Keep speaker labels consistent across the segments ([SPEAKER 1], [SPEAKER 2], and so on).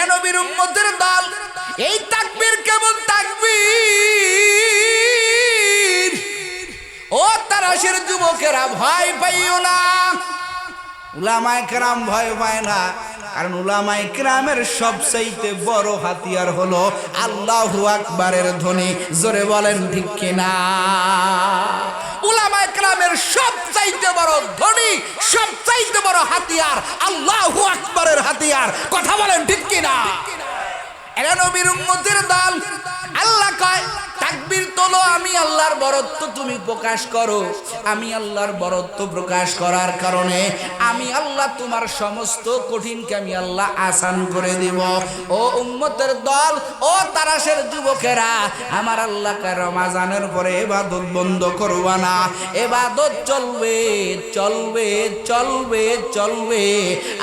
[SPEAKER 1] এরা নবীর উম্মতের দল। এই তাকবীর কেমন তাকবীর? ও তারাশের যুবকেরা, ভয় পাইও না। উলামায়ে কেরাম ভয় পায় না, কারণ উলামায়ে কেরামের সবচাইতে বড় হাতিয়ার হলো আল্লাহু আকবারের ধ্বনি। জোরে বলেন ঠিক কিনা? উলামায়ে কেরামের সবচাইতে বড় ধ্বনি, সবচাইতে বড় হাতিয়ার আল্লাহু আকবারের হাতিয়ার। কথা বলেন ঠিক কিনা? এরা নবীর উম্মতের দল। আল্লাহ কয় তাকবীর তোলো, আমি আল্লাহর বরত্ব তুমি প্রকাশ করো। আমি আল্লাহর বরত্ব প্রকাশ করার কারণে আমি আল্লাহ তোমার সমস্ত কঠিনকে আমি আল্লাহ আসান করে দিব। ও উম্মতের দল, ও তারাশের যুবকেরা, আমার আল্লাহকে রমজানের পরে ইবাদত বন্ধ করবা না। ইবাদত চলবে চলবে চলবে চলবে।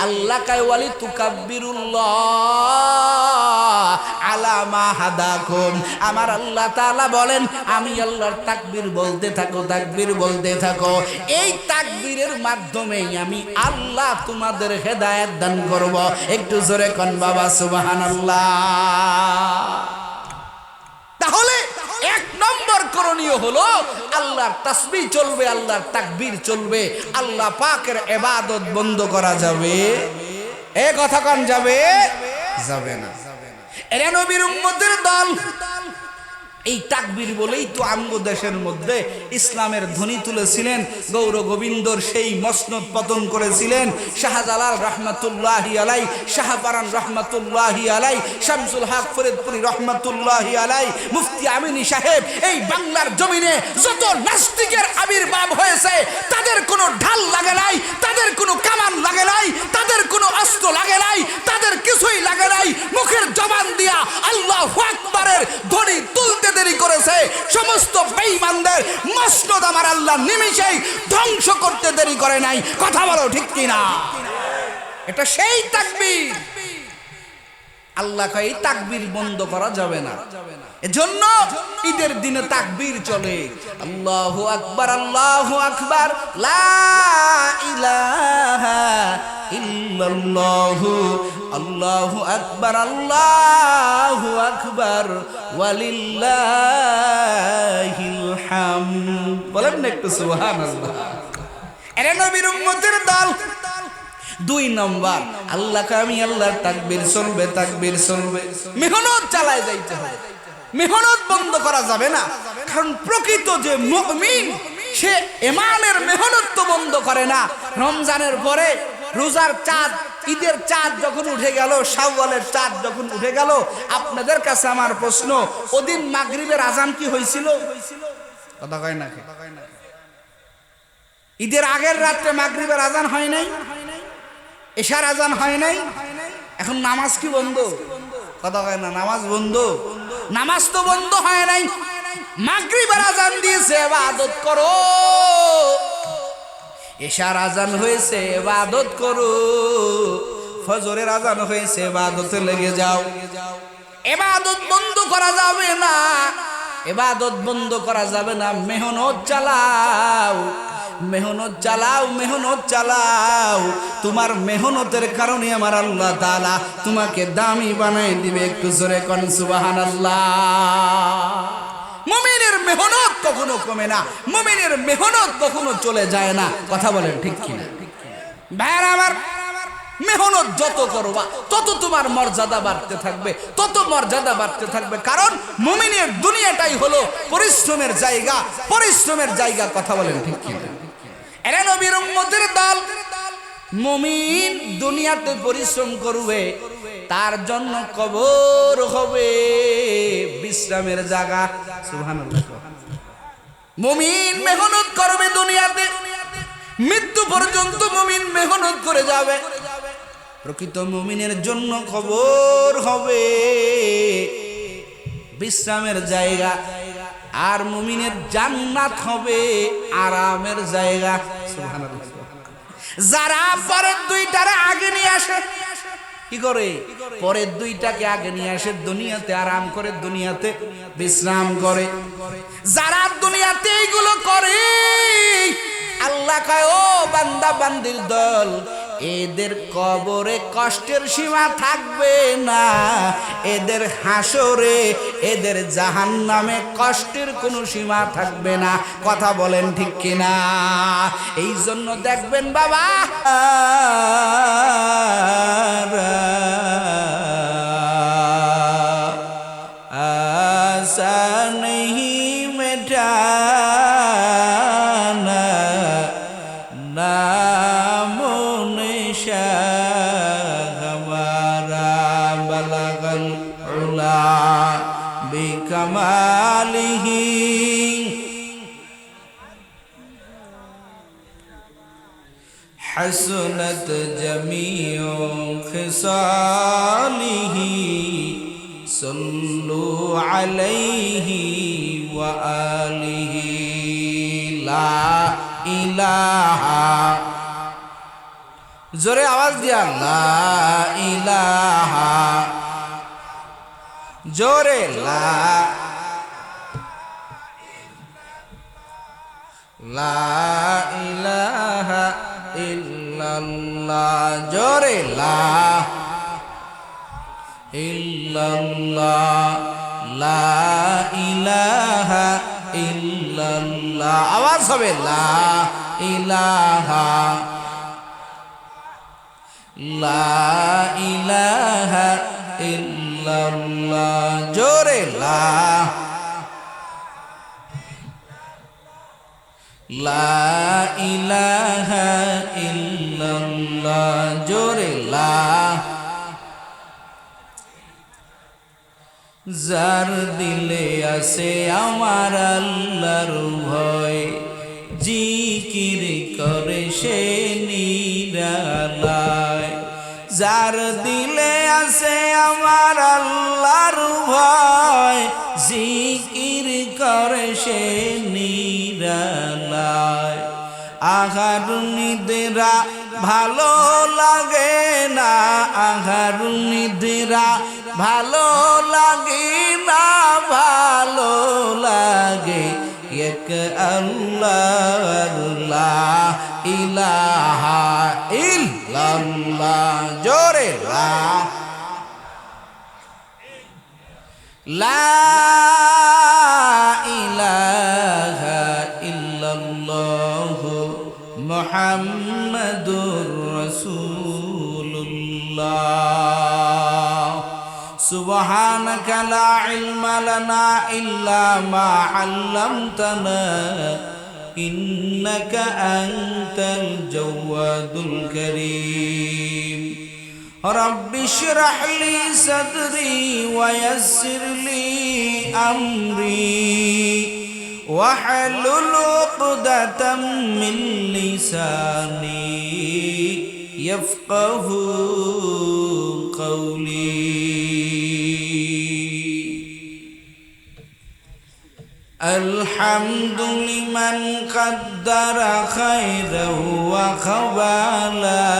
[SPEAKER 1] আল্লাহ কয় ওয়ালি তুকাব্বিরুল্লাহ আলা মা হাদাকুম। আমার আল্লাহ তাআলা বলেন আমি আল্লাহর তাকবীর বলতে থাকো, তাকবীর বলতে থাকো। এই তাকবীরের মাধ্যমেই আমি আল্লাহ তোমাদের হেদায়েত দান করব। একটু জোরে কোন বাবা সুবহানাল্লাহ। তাহলে এক নম্বর করণীয় হলো আল্লাহর তাসবিহ চলবে, আল্লাহর তাকবীর চলবে। আল্লাহ পাকের ইবাদত বন্ধ করা যাবে? এ কথা কোন যাবে? যাবে না। এরা নবীর উম্মতের দল। এই তাকবীর বলেই তো আমগো দেশের মধ্যে ইসলামের ধ্বনি তুলেছিলেন, গৌর গোবিন্দর সেই মসনদ পতন করেছিলেন শাহজালাল রহমাতুল্লাহি আলাই, শাহপারান রহমাতুল্লাহি আলাই, শামসুল হক ফরিদপুরি রহমাতুল্লাহি আলাই, মুফতি আমিনী সাহেব। এই বাংলার জমিনে যত নাস্তিকের আবির্ভাব হয়েছে তাদের কোনো ঢাল লাগে নাই, তাদের কোনো কামান লাগে নাই, তাদের কোনো অস্ত্র লাগে নাই, তাদের কিছুই লাগে নাই। মুখের জবান দিয়া আল্লাহু আকবারের ধ্বনি তুলতে দেরি করেছে। সমস্ত বেঈমানদের মসনদ আমার আল্লাহ নিমিষেই ধ্বংস করতে দেরি করে নাই। কথা বলো ঠিক কিনা? এটা সেই তাকবীর। আল্লাহ কয় এই তাকবীর বন্ধ করা যাবে না। এজন্য ঈদের দিনে তাকবীর চলে। আল্লাহু আকবার, আল্লাহু আকবার, লা ইলাহা ইল্লাল্লাহু, আল্লাহু আকবার, আল্লাহু আকবার, ওয়ালিল্লাহিল হামদ। বলেন না একটু সুবহানাল্লাহ। এরা নবীর উম্মতের দল। দুই নম্বর, আল্লাহকে আমি আল্লাহর তাকবীর চলবে, তাকবীর চলবে। মেহনত চালায় যাইতে হবে, মেহনত বন্ধ করা যাবে না। কারণ প্রকৃত যে মুমিন সে ঈমানের মেহনত তো বন্ধ করে না। রমজানের পরে রোজার চাঁদ, ঈদের চাঁদ যখন উঠে গেল, শাওয়ালের চাঁদ যখন উঠে গেল, আপনাদের কাছে আমার প্রশ্ন, ওদিন মাগরিবের আজান কি হয়েছিল? কথা কয় না? ঈদের আগের রাত্রে মাগরিবের আজান হয় নাই, এশার আজান হয় নাই। এখন নামাজ কি বন্ধ? কথা কয় না? নামাজ বন্ধ? নামাজ তো বন্ধ হয় নাই। মাগরিবের আজান দিয়েছে, ইবাদত করো। এশার আজান হয়েছে, ইবাদত করো। ফজরের আজান হয়েছে, ইবাদতে লেগে যাও। ইবাদত বন্ধ করা যাবে না, ইবাদত বন্ধ করা যাবে না। মেহনত চালাও, মেহনত চালাও, মেহনত চালাও। তোমার মেহনতের কারণে আমার আল্লাহ তাআলা তোমাকে দামি বানাই দিবে। একটু জোরে কোন সুবহানাল্লাহ। মুমিনের মেহনত কখনো কমে না, মুমিনের মেহনত কখনো চলে যায় না। কথা বলেন ঠিক কিনা? ভাইরা আমার, মেহনত যত করবা তত তোমার মর্যাদা বাড়তে থাকবে, তত মর্যাদা বাড়তে থাকবে। কারণ মুমিনের দুনিয়াটাই হলো পরিশ্রমের জায়গা, পরিশ্রমের জায়গা। কথা বলেন ঠিক কিনা? এরা নবীর উম্মতের দল। মুমিন দুনিয়াতে পরিশ্রম করবে, তার জন্য কবর হবে বিশ্রামের জায়গা। সুবহানাল্লাহ। মুমিন মেহনত করবে দুনিয়াতে, মৃত্যু পর্যন্ত মুমিন মেহনত করে যাবে। প্রকৃত মুমিনের জন্য কবর হবে বিশ্রামের জায়গা, আর মুমিনের জান্নাত হবে আরামের জায়গা। সুবহানাল্লাহ। যারা পরের দুইটারে আগে নিয়ে আসে, কি করে? পরের দুইটাকে আগে নিয়ে আসে, দুনিয়াতে আরাম করে, দুনিয়াতে বিশ্রাম করে। যারা দুনিয়াতে এইগুলো করে, আল্লাহ কয় ও বান্দা বান্দির দল, এদের কবরে কষ্টের সীমা থাকবে না, এদের হাসরে এদের জাহান্নামে কষ্টের কোনো সীমা থাকবে না। কথা বলেন ঠিক কিনা? এই জন্য দেখবেন বাবা आशा नहीं मिटाना नामो निशान हमारा बलगल उला बिकमालिही हसनत जमीओ खिसालिही सल्लु अलैहि व आलिहि ला इलाहा। जोरे आवाज दिया ला इलाहा, जोरे ला इलाहा इल्लल्लाह, जोरे ला इल्लल्लाह ला इलाहा इल्लल्लाह। आवाज হবে ला इलाहा इल्लल्लाह, जोरे ला इलाहा इल्लल्लाह, जोरे ला। যার দিলে আছে আমার আল্লাহর ভয়, জিকির করে সে নিরালায়। যার দিলে আছে আমার আল্লাহর ভয়, জিকির করে সে নিরালায়। আহার নিদ্রা ভালো লাগে না, আহার নিদ্রা ভালো লাগে না, ভালো লাগে এক আল্লাহ লা ইলাহা ইল্লাল্লাহ, জোরে লা ইলাহা ইল্লাল্লাহ মুহাম্মাদুর রাসূলুল্লাহ। سبحانك لا علم لنا إلا ما علمتنا إنك أنت الجواد الكريم رب اشرح لي صدري ويسر لي أمري واحلل عقدة من لساني يفقه قولي الحمد لمن قدر خيرا وخبالا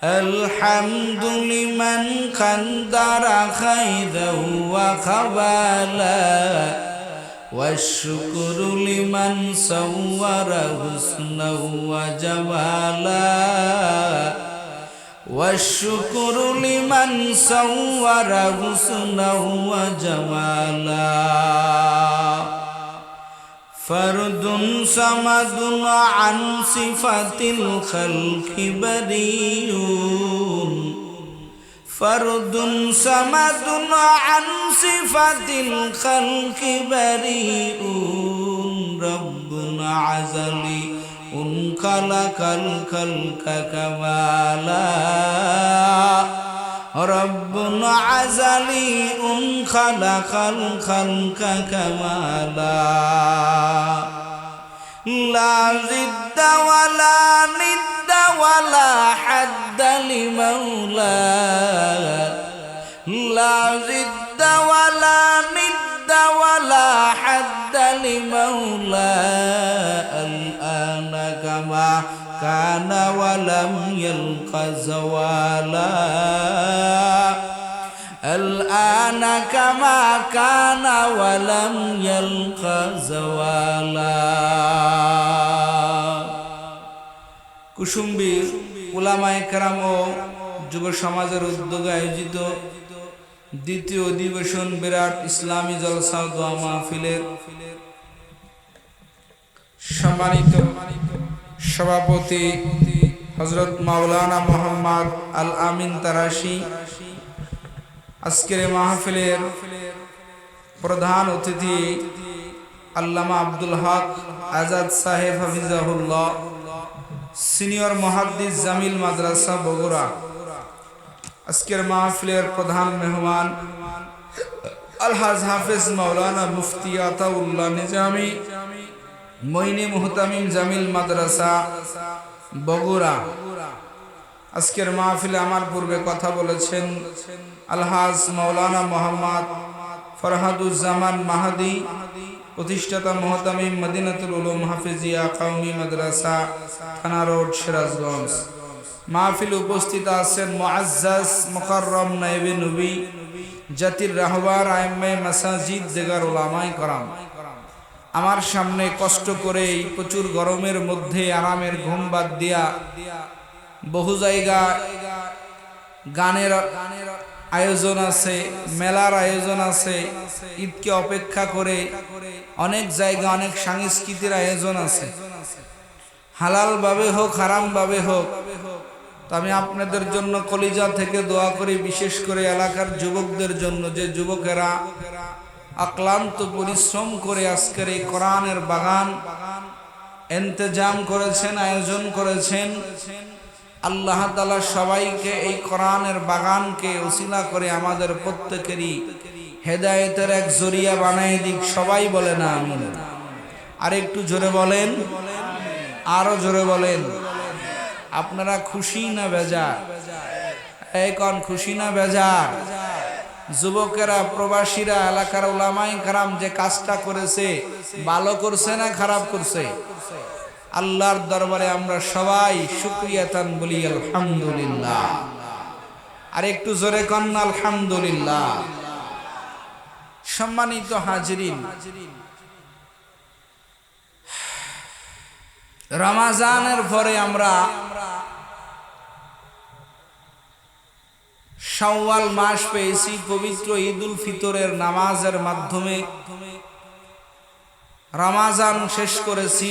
[SPEAKER 1] الحمد لمن قدر خيرا وخبالا والشكر لمن صور حسنا وجمالا والشكر لمن صور حسنا وجمالا فرد صمد عن صفة الخلق بريء فرد صمد عن صفة الخلق بريء رب عزلي خلق الخلق كمالا رب عزلي خلق الخلق كمالا لا ضد ولا ند ولا حد لمولاه لا ضد ولا ند ولا حد لمولاه الآن كما كان ولم يلق زوالا الآن كما كان ولم يلق زوالا কুসুম্বী উলামায়ে কেরাম ও যুব সমাজের উদ্যোগে আয়োজিত দ্বিতীয় অধিবেশন বিরাট ইসলামী জলসা ও দোয়া মাহফিলের সম্মানিত সভাপতি হযরত মাওলানা মোহাম্মদ আল আমিন তারাশি, আজকের মাহফিলের প্রধান অতিথি আল্লামা আব্দুল হক আজাদ সাহেব হাফিজাহুল্লাহ, সিনিয়র মুহাদ্দিস জামিল মাদ্রাসা বগুড়া। আজকের মাহফিলের প্রধান মেহমান আলহাজ হাফেজ মাওলানা মুফতি আতাউল্লাহ নিজামী, মঈনে মুহতামিম জামিল মাদ্রাসা বগুড়া। আজকের মাহফিলে আমার পূর্বে কথা বলেছেন আলহাজ মাওলানা মোহাম্মদ ফরহাদুজ্জামান মাহাদি, প্রতিষ্ঠাতা মুহতামিম মদিনাতুল উলুম হাফিজিয়া কওমি মাদ্রাসা, থানা রোড, সিরাজগঞ্জ। মাহফিলে উপস্থিত আছেন মুআজ্জাজ মুকাররম নায়েবে নবী, জাতির রাহবার, আইম্মায়ে মাসাজিদ, দেগার উলামায়ে কেরাম। আমার সামনে কষ্ট করে এই প্রচুর গরমের মধ্যে আরামের ঘুম বাদ দিয়া বহু জায়গা গানের আয়োজন আছে, মেলার আয়োজন আছে, ঈদকে অপেক্ষা করে অনেক জায়গা অনেক সাংস্কৃতিক আয়োজন আছে, হালাল ভাবে হোক হারাম ভাবে হোক। তো আমি আপনাদের জন্য কলিজা থেকে দোয়া করি, বিশেষ করে এলাকার যুবকদের জন্য, যে যুবকেরা অক্লান্ত পরিশ্রম করে আজকের এই কোরআনের বাগান ইন্তজাম করেছেন, আয়োজন করেছেন। আল্লাহ তাআলা সবাইকে এই কোরআনের বাগানকে ওসিলা করে আমাদের প্রত্যেকেরই হেদায়েতের এক জরিয়া বানায় দিক। সবাই বলেন আমিন। আর একটু জোরে বলেন, আরো জোরে বলেন। আপনারা খুশি না বেজার? এই কোন খুশি না বেজার? যুবকেরা, প্রবাসীরা, এলাকার উলামায়ে কেরাম যে কাজটা করেছে, ভালো করছে না খারাপ করছে? আল্লাহর দরবারে আমরা সবাই শুকরিয়াতান বলি আলহামদুলিল্লাহ। আর একটু জোরে কন আলহামদুলিল্লাহ। সম্মানিত হাজিরিন, রমাজানের পরে আমরা শাওয়াল মাস পেয়েছি। পবিত্র ঈদুল ফিতরের নামাজের মাধ্যমে রমাজান শেষ করেছি,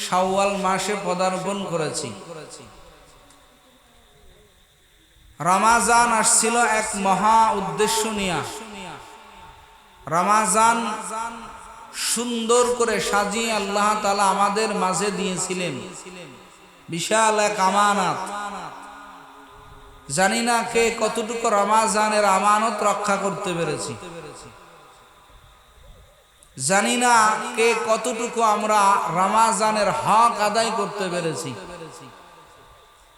[SPEAKER 1] শাওয়াল মাসে পদার্পণ করেছি। রমাজান আসছিল এক মহা উদ্দেশ্য নিয়ে। রমাজান সুন্দর করে সাজিয়ে আল্লাহ তাআলা আমাদের মাঝে দিয়েছিলেন বিশাল এক আমানত। জানি না কে কতটুকু রমাজানের আমানত রক্ষা করতে পেরেছি, জানি না কে কতটুকু আমরা রমাজানের হক আদায় করতে পেরেছি।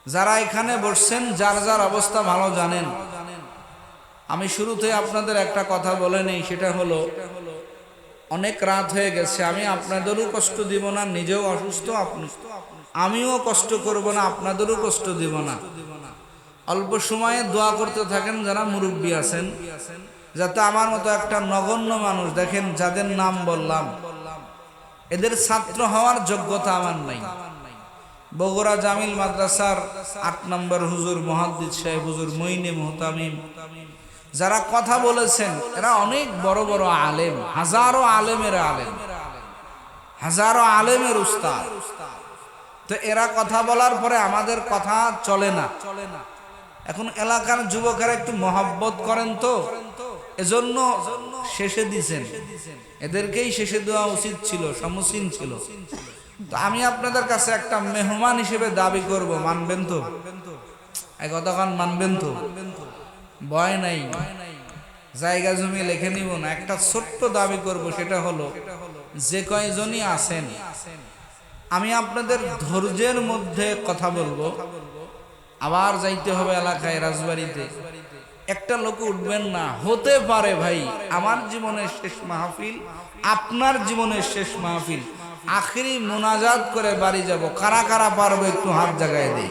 [SPEAKER 1] যারা এখানে বসছেন যার যার অবস্থা ভালো জানেন। আমি শুরুতে আপনাদের একটা কথা বলে নেই, সেটা হলো অনেক রাত হয়ে গেছে। আমি আপনাদেরও কষ্ট দিব না, নিজেও অসুস্থ, আমিও কষ্ট করব না, আপনাদেরও কষ্ট দিব না। অল্প সময়ে দোয়া করতে থাকেন যারা মুরব্বী আছেন, যাতে আমার মতো একটা নগণ্য মানুষ, দেখেন যাদের নাম বললাম, এদের ছাত্র হওয়ার যোগ্যতা আমার নাই। বগুড়া জামিল মাদ্রাসার ৮ নম্বর হুজুর মুহাদ্দিস সাহেব, হুজুর মঈনে মুহতামিম, যারা কথা বলেছেন, এরা অনেক বড় বড় আলেম, হাজারো আলেমের আলেম, হাজারো আলেমের উস্তাদ। তো এরা কথা বলার পরে আমাদের কথা চলে না। এখন এলাকার যুবকেরা একটু মহব্বত করেন, তো এজন্য শেষে দিছেন। এদেরকেই শেষে দেওয়া উচিত ছিল, সমসীন ছিল। তো আমি আপনাদের কাছে একটা মেহমান হিসেবে দাবি করব, মানবেন তো? এই কথাখান মানবেন তো? ভয় নাই, জায়গা জমি লিখে নিব না। একটা ছোট্ট দাবি করব, সেটা হলো যে কয়জনই আছেন, আমি আপনাদের ধৈর্যের মধ্যে কথা বলবো। আবার যাইতে হবে এলাকায়, রাজবাড়িতে। একটা লোক উঠবেন না। হতে পারে ভাই আমার জীবনের শেষ মাহফিল, আপনার জীবনের শেষ মাহফিল, আখিরি মুনাজাত করে বাড়ি যাব। কারা কারা পারবে একটু হাত জাগায় দেই।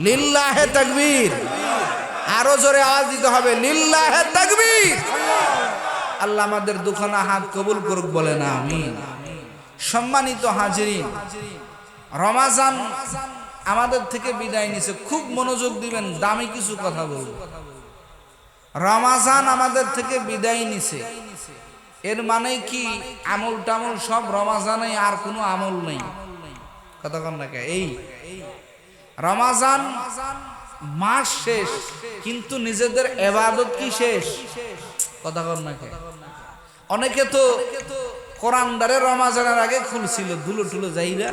[SPEAKER 1] লিল্লাহে তাকবীর। আরো জোরে আওয়াজ দিতে হবে, লিল্লাহে তাকবীর। আল্লাহ আমাদের দুখানা হাত কবুল করুক, বলে না আমিন। সম্মানিত হাজিরিন, রমাজান আমাদের থেকে বিদায় নিছে। খুব মনোযোগ দিবেন, দামি কিছু কথা বলবো। রমাজান আমাদের থেকে বিদায় নিছে, এর মানে কি আমল টামল সব রমাজানে, আর কোনো আমল নেই? কথা কন না কে? এই রমাজান মাস শেষ, কিন্তু নিজেদের ইবাদত কি শেষ? কথা কন না কে? অনেকে তো কোরআনদারে রমাজানের আগে খুলছিল, ধুলো টুলো যাইরা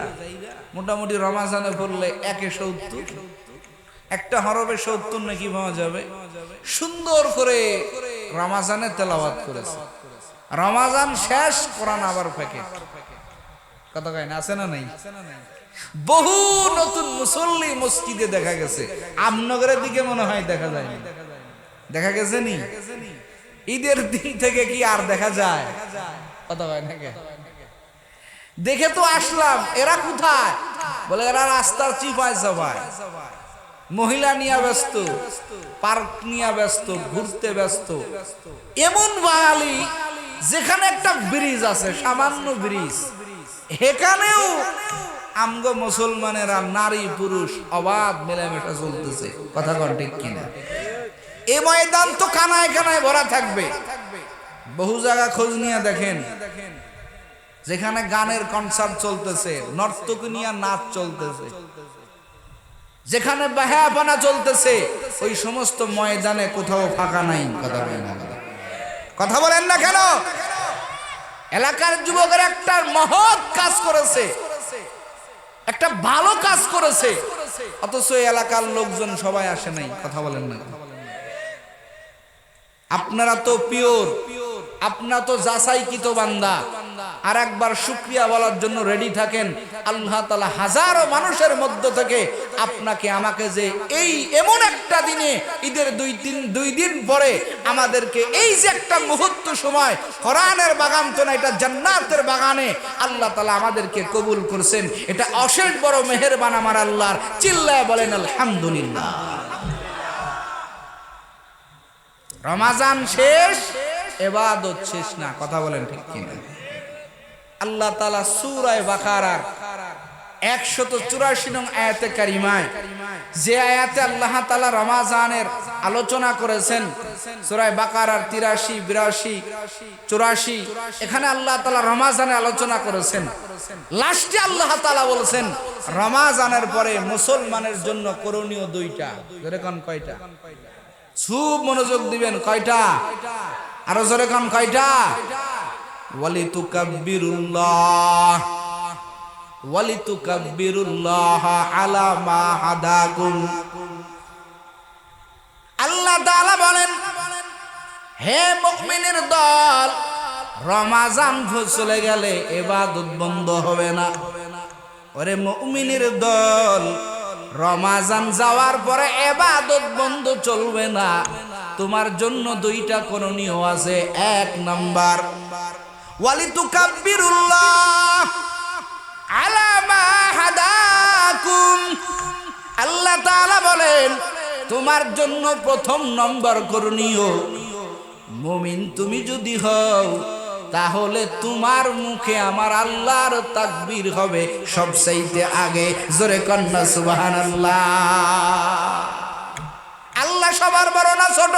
[SPEAKER 1] মোটামুটি রমাজানে পড়লে 170 একটা হরফে 70 নাকি পাওয়া যাবে, সুন্দর করে রমাজানে তেলাওয়াত করেছে। রমাজান শেষ, কোরআন আবার প্যাকেট। কথা কয় না? আছে না নাই? বহু নতুন মুসল্লি মসজিদে দেখা গেছে, আমনগরের দিকে মনে হয় দেখা যায় না। দেখা গেছে নি? ঈদের দিন থেকে কি আর দেখা যায়? কথা কয় না? দেখে তো আসলাম, এরা কোথায়? বলে এরা রাস্তার চিপায় চাপায়, মহিলা নিয়ে ব্যস্ত, পার্ক নিয়ে ব্যস্ত, ঘুরতে ব্যস্ত। এমন বাঙালি যেখানে একটা ব্রিজ আছে, সামান্য ব্রিজ, এখানেও আমগো মুসলমানেরা নারী পুরুষ অবাধ মেলামেশা চলতেছে। কথা কন ঠিক কিনা? এই ময়দান তো কানায় কানায় ভরা থাকবে। বহু জায়গা খোঁজ নিয়ে দেখেন, যেখানে গানের কনসার্ট চলতেছে, নর্তকী নিয়ে নাচ চলতেছে, যেখানে বাহাপানা চলতেছে, ওই সমস্ত ময়দানে কোথাও ফাঁকা নাই। কথা বলেন না কেন? এলাকার যুবকের একটা মহৎ কাজ করেছে, একটা ভালো কাজ করেছে, অথচ এলাকার লোকজন সবাই আসে নাই। কথা বলেন না? আপনারা তো পিওর, আপনারা তো যাচাইকৃত বান্দা। আর একবার শুকরিয়া বলার জন্য রেডি থাকেন। আল্লাহ তাআলা হাজারো মানুষের মধ্য থেকে আপনাকে আমাকে যে এই এমন একটা দিনে, ঈদের দুই দিন পরে আমাদেরকে এই যে একটা মুহূর্ত সময়, কোরআনের বাগান তো না, এটা জান্নাতের বাগানে আল্লাহ তাআলা আমাদেরকে কবুল করেছেন। এটা অশেষ বড় মেহেরবান আমার আল্লাহর। চিল্লায় বলেন আলহামদুলিল্লাহ। রমাজান শেষ, ইবাদত শেষ না। কথা বলেন ঠিক কিনা? আল্লাহ তাআলা সূরা বাকারার 184 নং আয়াতে কারিমায়, যে আয়াতে আল্লাহ তাআলা রমাজানের আলোচনা করেছেন, সূরা বাকারার 83, 82, 84, এখানে আল্লাহ তাআলা রমাজানের আলোচনা করেছেন। লাস্টে আল্লাহ তাআলা বলেছেন রমাজানের পরে মুসলমানের জন্য করণীয় 2টা। এরকম কয়টা? খুব মনোযোগ দিবেন। কয়টা? আরো জোরে কোন? কয়টা? ওয়ালিতুকাব্বিরুল্লাহ আলা মা হাদাকুম। আল্লাহ তাআলা বলেন, হে মুমিনের দল, রমাজান চলে গেলে ইবাদত বন্ধ হবে না। ওরে মুমিনের দল, রমাজান যাওয়ার পরে ইবাদত বন্ধ চলবে না। তোমার জন্য 2টা করণীয় আছে। 1 নাম্বার, ওয়ালিতুকাব্বিরুল্লাহ আলা মা হাদাকুম। আল্লাহ তাআলা বলেন, তোমার জন্য 1ম নম্বর করণীয়, মুমিন তুমি যদি হও, তাহলে তোমার মুখে আমার আল্লাহর তাকবীর হবে সবচাইতে আগে। জোরে কন্না সুবহানাল্লাহ। আল্লাহ সবার বড় না ছোট?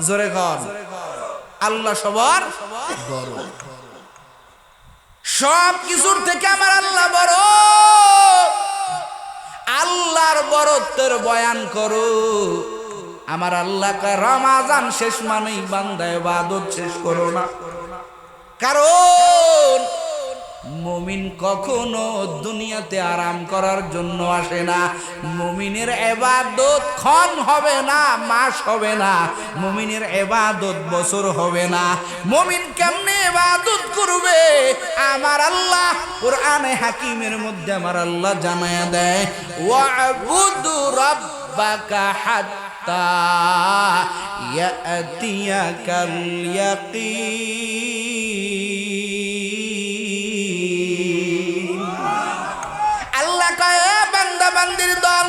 [SPEAKER 1] জোরে কন। আল্লাহ সবার বড়। সব কিছুর থেকে আমার আল্লাহ বড়। আল্লাহর বড়ত্বের বয়ান করো। আমার আল্লাহকে রমাজান শেষ মানেই বান্দা ইবাদত শেষ করো না। কারণ মুমিন কখনো দুনিয়াতে আরাম করার জন্য আসে না। মুমিনের ইবাদত ক্ষণ হবে না, মাস হবে না, মুমিনের ইবাদত বছর হবে না। মুমিন কেমনে ইবাদত করবে? আমার আল্লাহ কোরআনে হাকিমের মধ্যে আমার আল্লাহ জানায়া দেয়, ওয়া'বুদু রাব্বাকা হাত্তা ইয়াতিয়াকাল ইয়াকিন। আল্লাহ কয়, বান্দা বান্দির দল,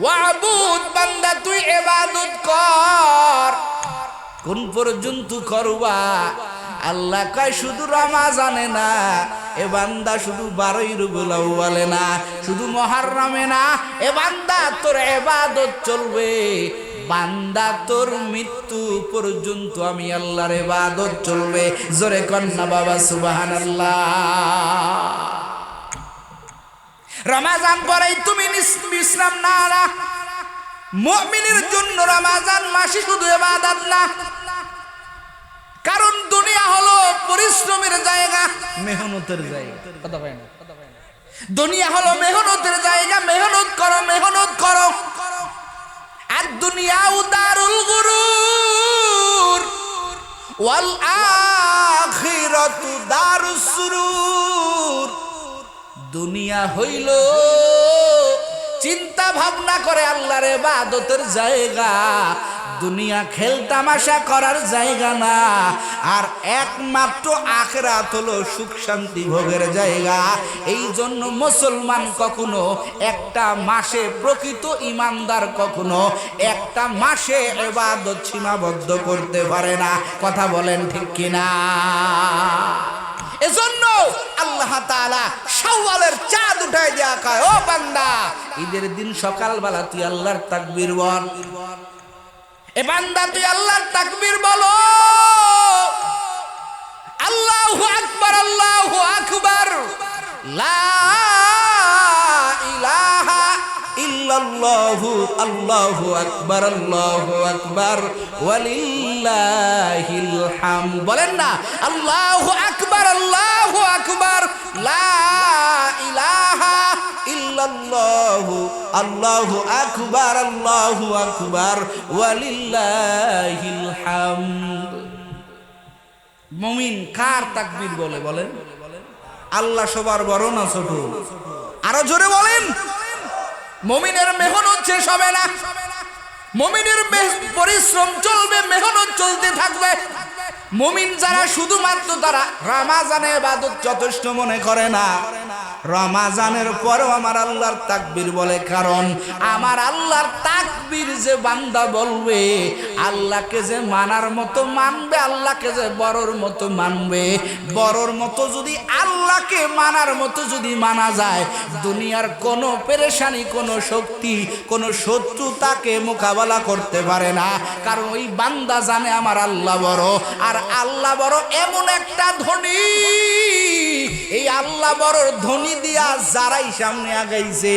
[SPEAKER 1] ওয়া'বুদ, বান্দা তুই ইবাদত কর। কোন পর্যন্ত করবা? আল্লাহ কয় শুধু রমাজানে না, এ বান্দা শুধু 12ই রবিউল আউয়ালে না, শুধু মুহররমে না, এ বান্দা তোর ইবাদত চলবে, বান্দা তোর মৃত্যু পর্যন্ত আমি আল্লাহর ইবাদত চলবে। জোরে কন্না বাবা সুবহানাল্লাহ। রমাজান পরেই তুমি বিশ্রাম না না। মুমিনের জন্য রমাজান মাসে শুধু ইবাদত না, কারণ দুনিয়া হলো পরিশ্রমের জায়গা, মেহনতের জায়গা। কথা কয় না? দুনিয়া হলো মেহনতের জায়গা, মেহনত করো, মেহনত করো। আর দুনিয়া দারুল গুরুর ওয়াল আখিরাতু দারুস সুরুর। দুনিয়া হইল চিন্তা ভাবনা করে আল্লাহর ইবাদতের জায়গা, দুনিয়া খেলতামাশা করার জায়গা না। আর একমাত্র আখিরাত হলো সুখ শান্তি ভোগের জায়গা। এই জন্য মুসলমান কখনো একটা মাসে, প্রকৃত ইমানদার কখনো একটা মাসে ইবাদত সীমাবদ্ধ করতে পারে না। কথা বলেন ঠিক কিনা? এজন্য আল্লাহ তাআলা শাওয়ালের চাঁদ উঠায় দিয়া কয়, ও বান্দা, ঈদের দিন সকালবেলা তুই আল্লাহর তাকবীর বল। এ বান্দা তুই আল্লাহর তাকবীর বলো, আল্লাহু আকবার, আল্লাহু আকবার, লা ইলাহা ইল্লাল্লাহু, আল্লাহু আকবার, আল্লাহু আকবার, ওয়ালিল্লাহিল হামদ। বলেন না, আল্লাহু আকবার, আল্লাহু আকবার, লা ইলাহা ইল্লাল্লাহু, আল্লাহু আকবার, আল্লাহু আকবার, ওয়ালিল্লাহিল হামদ। মুমিন কার তাকবীর বলে? বলেন, আল্লাহ সবার বড় না ছোট? আরো জোরে বলেন। মুমিনের মেহনত শেষ হবে না, মুমিনের পরিশ্রম চলবে, মেহনত চলতে থাকবে। মুমিন যারা শুধুমাত্র তারা রমাজানে ইবাদত যথেষ্ট মনে করে না, রমাজানের পরেও আমার আল্লাহর তাকবীর বলে। কারণ আমার আল্লাহর তাকবীর যে বান্দা বলবে, আল্লাহকে যে মানার মতো মানবে, আল্লাহকে যে বড়র মতো মানবে, বড়র মতো যদি আল্লাহকে মানার মতো যদি মানা যায়, দুনিয়ার কোনো পেরেশানি, কোনো শক্তি, কোনো শত্রু তাকে মোকাবেলা করতে পারে না। কারণ ওই বান্দা জানে আমার আল্লাহ বড়। আর আল্লাহ বড় এমন একটা ধনী, এই আল্লাহ বড়র ধনী দিয়া যারাই সামনে আগাইছে,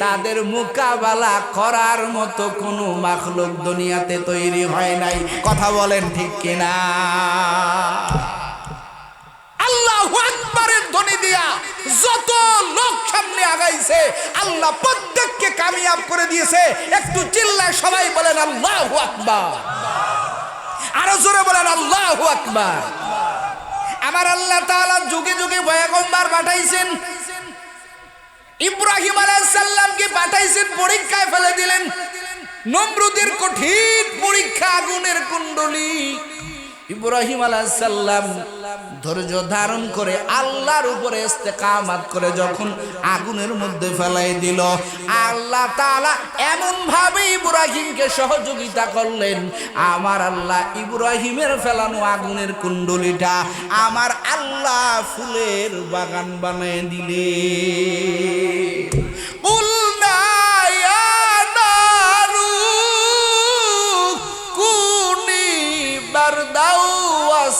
[SPEAKER 1] তাদের মোকাবেলা করার মতো কোনো মাখলুক দুনিয়াতে তৈরি হয় নাই। কথা বলেন ঠিক কিনা? আল্লাহু আকবারের ধ্বনি দিয়া যত লোক সামনে আগাইছে, আল্লাহ প্রত্যেককে কামিয়াব করে দিয়েছে। একটু চিল্লায় সবাই বলেন আল্লাহু আকবার। আরো জোরে বলেন আল্লাহু আকবার। আমার আল্লাহ তাআলা যুগে যুগে পয়গম্বর পাঠাইছেন। ইব্রাহিম আলাইহিস সালামকে পাঠাইছেন, পরীক্ষায় ফেলে দিলেন। নমরুদের কঠিন পরীক্ষা, আগুনের কুণ্ডলী। ইব্রাহিম আলাইহিস সালাম ধৈর্য ধারণ করে আল্লাহর উপরে ইস্তেকামাত করে যখন আগুনের মধ্যে ফেলাই দিল, আল্লাহ তাআলা এমন ভাবে ইব্রাহিমকে সহযোগিতা করলেন, আমার আল্লাহ ইব্রাহিমের ফেলানো আগুনের কুণ্ডলীটা আমার আল্লাহ ফুলের বাগান বানিয়ে দিলেন।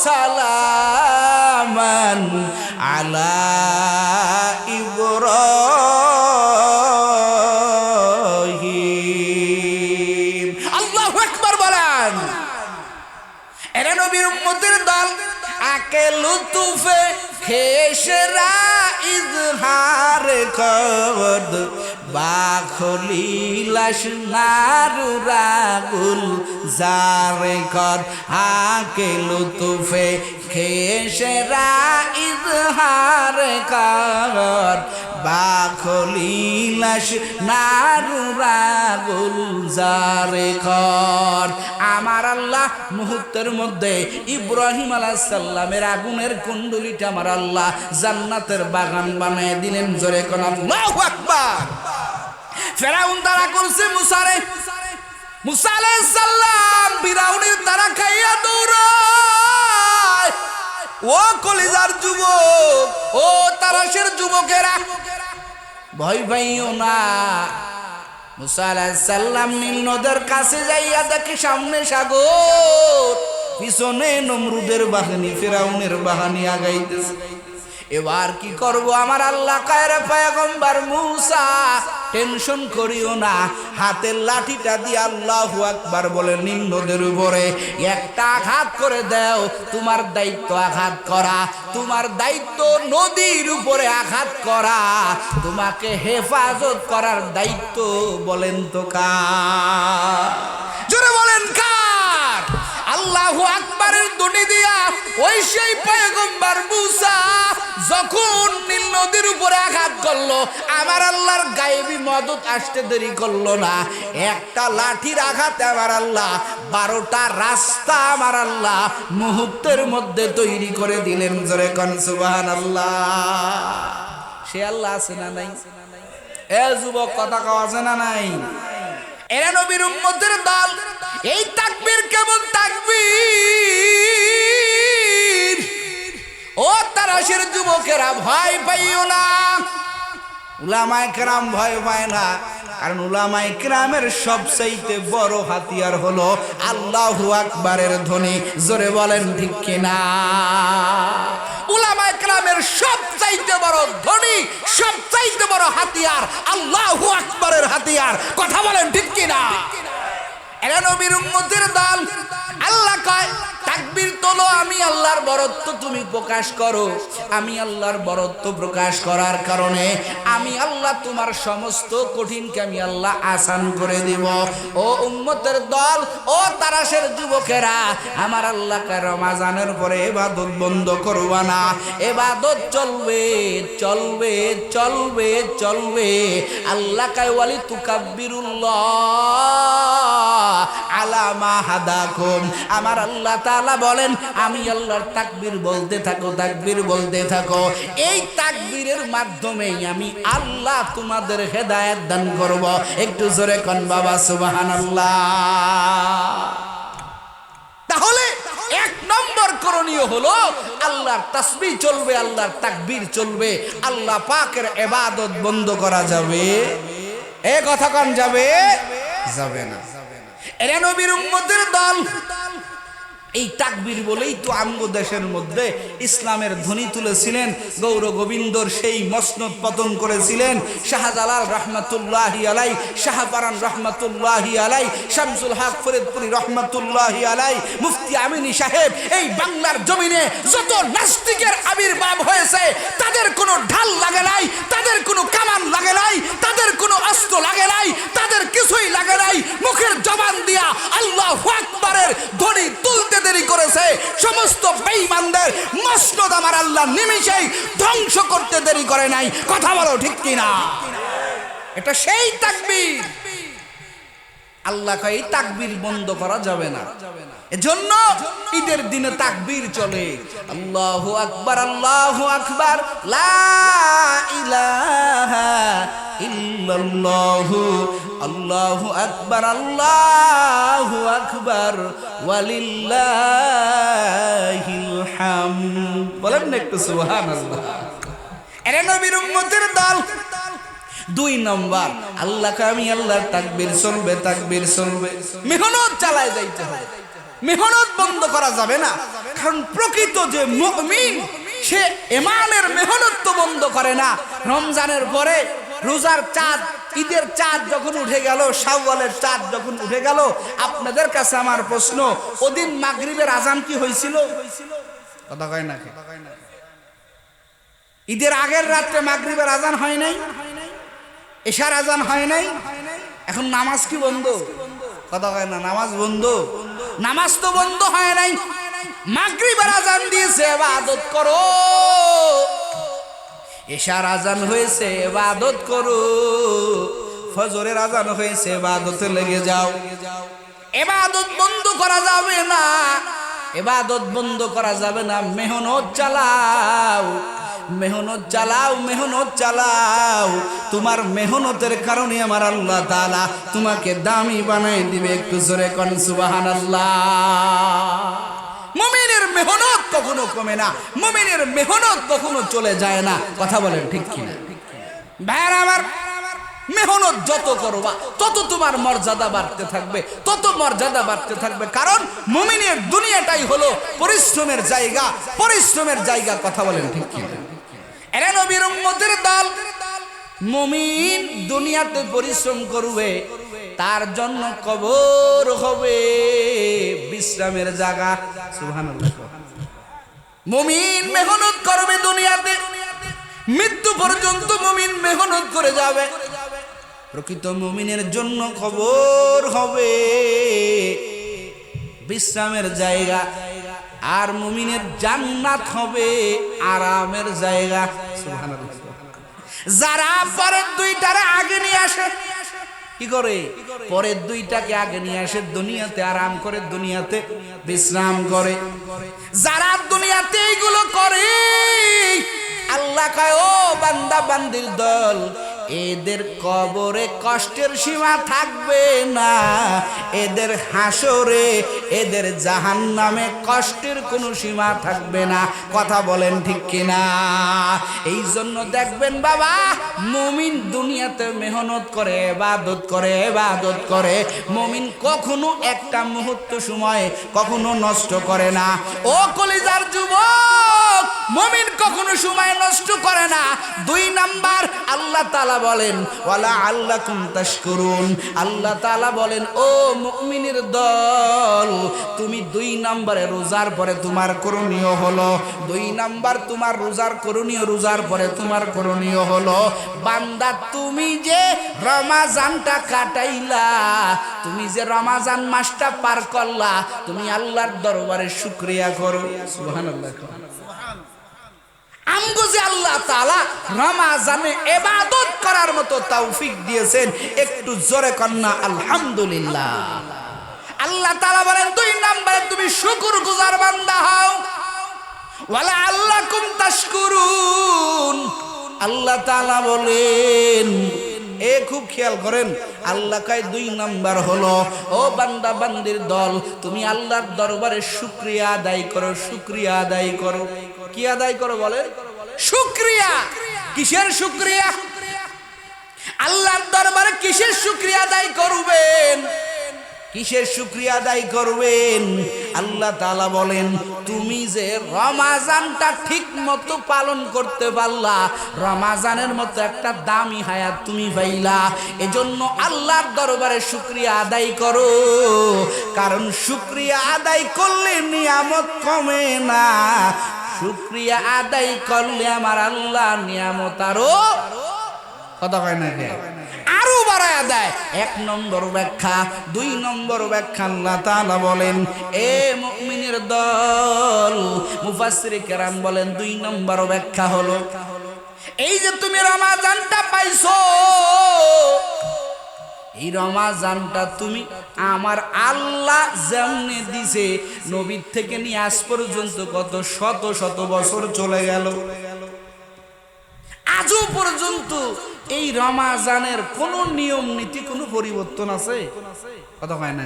[SPEAKER 1] সালামান আলা ইব্রাহিম। আল্লাহু আকবার বলেন। এরা নবীর উম্মতের দল। আকে লুতুফে খেশরা ইজহার কদ বাখলিলাস নারু রাগুল জারে কর। আকে লুতুফে খেশরা ইজহার কর বাখলিলাস নারু রাগুল জারে কর। আমার আল্লাহ মুহূর্তের মধ্যে ইব্রাহিম আলাইহিস সালামের আগুনের কুণ্ডলীটা আমার আল্লাহ জান্নাতের বাগান বানিয়ে দিলেন। জোরে কোন আল্লাহু আকবার। ফেরাউন তারা করছে মুসারে, মুসা আলাইহিস সালাম ফিরাউনের তারা খাইয়া দৌড়ায়। ও কলিজার যুবক, ও তারাশের যুবকেরা, ভয় পাইও না। মুসা আলাইহিস সালাম নীল নদের কাছে যাইয়া দেখে সামনে সাগর, পিছনে নমরুদের বাহিনী, ফিরাউনের বাহিনী আগাইতেছে। এবার কি করব আমার আল্লাহ কয়, পয়গম্বর মুসা টেনশন করিও না, হাতের লাঠিটা দিয়ে আল্লাহু আকবার বলে নীল নদের উপরে একটা আঘাত করে দাও। তোমার দায়িত্ব আঘাত করা, তোমার দায়িত্ব নদীর উপরে আঘাত করা, তোমাকে হেফাজত করার দায়িত্ব বলেন তো কার? জোরে বলেন কার? আল্লাহু আকবারের ধ্বনি দিয়া ওই সেই পয়গম্বর মুসা যখন নীল নদীর উপরে আঘাত করলো, আমার আল্লাহর গায়েবী মদত আসতে দেরি করলো না। একটা লাঠির আঘাতে আমার আল্লাহ 12টা রাস্তা আমার আল্লাহ মুহূর্তের মধ্যে তৈরি করে দিলেন। জোরে কোন সুবহানাল্লাহ। সে আল্লাহ আছে না নাই? এ যুবক, কথা কওয়া আছে না নাই? এরা নবীর উম্মতের দল। এই তাকবীর কেমন তাকবীর? ও তারাশের যুবকেরা, ভয় পাইও না। উলামায়ে কেরাম ভয় পায় না, কারণ উলামায়ে কেরামের সবচাইতে বড় হাতিয়ার হলো আল্লাহু আকবারের ধ্বনি। জোরে বলেন ঠিক কিনা? উলামায়ে কেরামের সবচাইতে বড় ধ্বনি, সবচাইতে বড় হাতিয়ার আল্লাহু আকবারের হাতিয়ার। কথা বলেন ঠিক কিনা? এরা নবীর উম্মতের দল। আল্লাহ কয়, তাকবীর তোলো, আমি আল্লাহর বরত্ব তুমি প্রকাশ করো। আমি আল্লাহর বরত্ব প্রকাশ করার কারণে আমি আল্লাহ তোমার সমস্ত কঠিনকে আমি আল্লাহ আসান করে দিব। ও উম্মতের দল, ও তারাশের যুবকেরা, আমার আল্লাহকে রমজানের পরে ইবাদত বন্ধ করবা না। ইবাদত চলবে চলবে চলবে চলবে। আল্লাহ কয়, ওয়ালি তুকাব্বিরুল্লাহ আলা মা হাদাকুম। আমার আল্লাহ তাআলা বলেন, আমি আল্লাহর তাকবীর বলতে থাকো, তাকবীর বলতে থাকো। এই তাকবীরের মাধ্যমেই আমি আল্লাহ তোমাদের হেদায়েত দান করব। একটু জোরে কোন বাবা সুবহানাল্লাহ। তাহলে 1 নম্বর করণীয় হলো আল্লাহর তাসবিহ চলবে, আল্লাহর তাকবীর চলবে। আল্লাহ পাকের ইবাদত বন্ধ করা যাবে? এ কথা কোন যাবে? যাবে না। এরা নবীর উম্মতের দল। এই তাকবীর বলেই তো আমগো দেশের মধ্যে ইসলামের ধ্বনি তুলেছিলেন, গৌর গোবিন্দর সেই মসনদ পতন করেছিলেন শাহজালাল রহমাতুল্লাহি আলাই, শাহপারান রহমাতুল্লাহি আলাই, শামসুল হক ফরিদপুরি রহমাতুল্লাহি আলাই, মুফতি আমিনী সাহেব। এই বাংলার জমিনে যত নাস্তিকের আবির্ভাব হয়েছে, তাদের কোনো ঢাল লাগে নাই, তাদের কোনো কামান লাগে নাই, তাদের কোনো অস্ত্র লাগে নাই, তাদের কিছুই লাগে নাই। মুখের জবান দিয়া আল্লাহু আকবারের ধ্বনি তুলতে দেরি করেছে। সমস্ত বেঈমানদের মসনদ আমার আল্লাহ নিমিষেই ধ্বংস করতে দেরি করে নাই। কথা বলো ঠিক কিনা? এটা সেই তাকবীর। আল্লাহ কয়, এই তাকবীর বন্ধ করা যাবে না। এজন্য ঈদের দিনে তাকবীর চলে। আল্লাহু আকবার, আল্লাহু আকবার, লা ইলাহা ইল্লাল্লাহু, আল্লাহু আকবার, আল্লাহু আকবার, ওয়ালিল্লাহিল হামদ। বলেন না একটু সুবহানাল্লাহ। এরা নবীর উম্মতের দল। 2 নম্বর, আল্লাহকে আমি আল্লাহর তাকবীর চলবে, তাকবীর চলবে। মেহনত চালায় যাইতে হবে, মেহনত বন্ধ করা যাবে না। কারণ প্রকৃত যে মুমিন, সে ঈমানের মেহনত তো বন্ধ করে না। রমজানের পরে রোজার চাঁদ, ঈদের চাঁদ যখন উঠে গেল, শাওয়ালের চাঁদ যখন উঠে গেল, আপনাদের কাছে আমার প্রশ্ন, ওদিন মাগরিবের আজান কি হয়েছিল? কথা কয় না? ঈদের আগের রাত্রে মাগরিবের আজান হয় নাই, এশার আজান হয় নাই। এখন নামাজ কি বন্ধ? কথা কয় না? নামাজ বন্ধ? নামাজ তো বন্ধ হয় নাই। মাগরিবের আজান দিয়েছে, ইবাদত করো। এশার আজান হয়েছে, ইবাদত করো। ফজরের আজান হয়েছে, ইবাদতে লেগে যাও। ইবাদত বন্ধ করা যাবে না, ইবাদত বন্ধ করা যাবে না। মেহনত চালাও, মেহনত চালাও, মেহনত চালাও। তোমার মেহনতের কারণে আমার আল্লাহ তাআলা তোমাকে দামি বানাই দিবে। একটু জোরে কোন সুবহানাল্লাহ। মুমিনের মেহনত কখনো কমে না, মুমিনের মেহনত কখনো চলে যায় না। কথা বলেন ঠিক কি না? ভাইরা আমার, মেহনত যত করবা তত তোমার মর্যাদা বাড়তে থাকবে, তত মর্যাদা বাড়তে থাকবে। কারণ মুমিনের দুনিয়াটাই হলো পরিশ্রমের জায়গা, পরিশ্রমের জায়গা। কথা বলেন ঠিক কি না? এরা নবীর উম্মতের দল। মুমিন দুনিয়াতে পরিশ্রম করবে, তার জন্য কবর হবে বিশ্রামের জায়গা। সুবহানাল্লাহ। মুমিন মেহনত করবে দুনিয়াতে, মৃত্যু পর্যন্ত মুমিন মেহনত করে যাবে। প্রকৃত মুমিনের জন্য কবর হবে বিশ্রামের জায়গা, আর মুমিনের জান্নাত হবে আরামের জায়গা। সুবহানাল্লাহ। যারা পরের দুইটারে আগে নিয়ে আসে, কি করে? পরের দুইটাকে আগে নিয়ে আসে, দুনিয়াতে আরাম করে, দুনিয়াতে বিশ্রাম করে। যারা দুনিয়াতে এইগুলো করে, আল্লাহ কয় ও বান্দা বান্দির দল, এদের কবরে কষ্টের সীমা থাকবে না, এদের হাসরে, এদের জাহান্নামে কষ্টের কোনো সীমা থাকবে না। কথা বলেন ঠিক কিনা? এই জন্য দেখবেন বাবা, মুমিন দুনিয়াতে মেহনত করে, ইবাদত করে, ইবাদত করে, মুমিন কখনো একটা মুহূর্ত সময় কখনো নষ্ট করে না। ও কলিজার যুবক, মুমিন কখনো সময় নষ্ট করে না। 2 নাম্বার, আল্লাহ তাআলা বলেন ওয়ালা আল্লাকুম তাশকুরুন। আল্লাহ তাআলা বলেন ও মুমিনের দল, তুমি 2 নম্বরে রোজার পরে তোমার করণীয় হলো, 2 নাম্বার তোমার রোজার করণীয়, রোজার পরে তোমার করণীয় হলো, বান্দা তুমি যে রমাজানটা কাটাইলা, তুমি যে রমাজান মাসটা পার করলা, তুমি আল্লাহর দরবারে শুকরিয়া করো। সুবহানাল্লাহ। আমগো যে আল্লাহ তাআলা রমাজানে ইবাদত করার মতো তৌফিক দিয়েছেন, একটু জোরে কন্না আলহামদুলিল্লাহ। আল্লাহ তাআলা বলেন 2 নম্বরে তুমি শুকরগুজার বান্দা হও, ওয়ালা আল্লাকুম তাশকুরুন। আল্লাহ তাআলা বলেন, এ খুব খেয়াল করেন, আল্লাহ কয় 2 নাম্বার হলো ও বান্দা বান্দির দল, তুমি আল্লাহর দরবারে শুকরিয়া আদায় করো, শুকরিয়া আদায় করো। কি আদায় করো বলেন? শুকরিয়া। কিসের শুকরিয়া? আল্লাহর দরবারে কিসের শুকরিয়া আদায় করবেন? কিসের শুকরিয়া আদায় করবেন? আল্লাহ তাআলা বলেন, তুমি যে রমাজানটা ঠিক মতো পালন করতে পারলা, রমাজানের মতো একটা দামি হায়াত তুমি পাইলা, এজন্য আল্লাহর দরবারে শুকরিয়া আদায় করো। কারণ শুকরিয়া আদায় করলে নিয়ামত কমে না, শুকরিয়া আদায় করলে আমার আল্লাহ নিয়ামত আরো, কথা কয় না, আরো বাড়ায় দেয়। 1 নম্বর ব্যাখ্যা। 2 নম্বর ব্যাখ্যা, আল্লাহ তাআলা বলেন এ মুমিনের দল, মুফাসসিরে কেরাম বলেন 2 নম্বর ব্যাখ্যা হলো, এই যে তুমি রমাজানটা পাইছো, এই রমাজানটা তুমি আমার আল্লাহ যেমনে দিছে, নবীর থেকে নিয়ে আজ পর্যন্ত কত শত শত বছর চলে গেল, আজও পর্যন্ত এই রমাজানের কোন নিয়ম নীতি কোন পরিবর্তন আছে? কথা কয় না,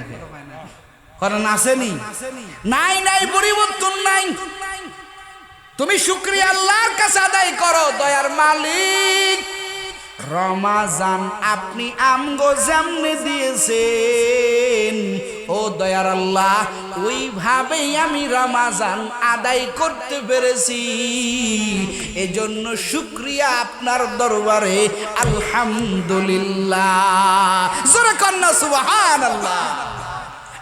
[SPEAKER 1] কারণ আসেনি, নাই নাই, পরিবর্তন নাই। তুমি শুকরিয়া আল্লাহর কাছে আদায় করো, দয়ার মালিক রমাজান আপনি আমগো যেমনে দিয়েছেন, ও দয়ার আল্লাহ ওইভাবেই আমি রমাজান আদায় করতে পেরেছি, এজন্য শুকরিয়া আপনার দরবারে আলহামদুলিল্লাহ। জোরে কন্না সুবহানাল্লাহ।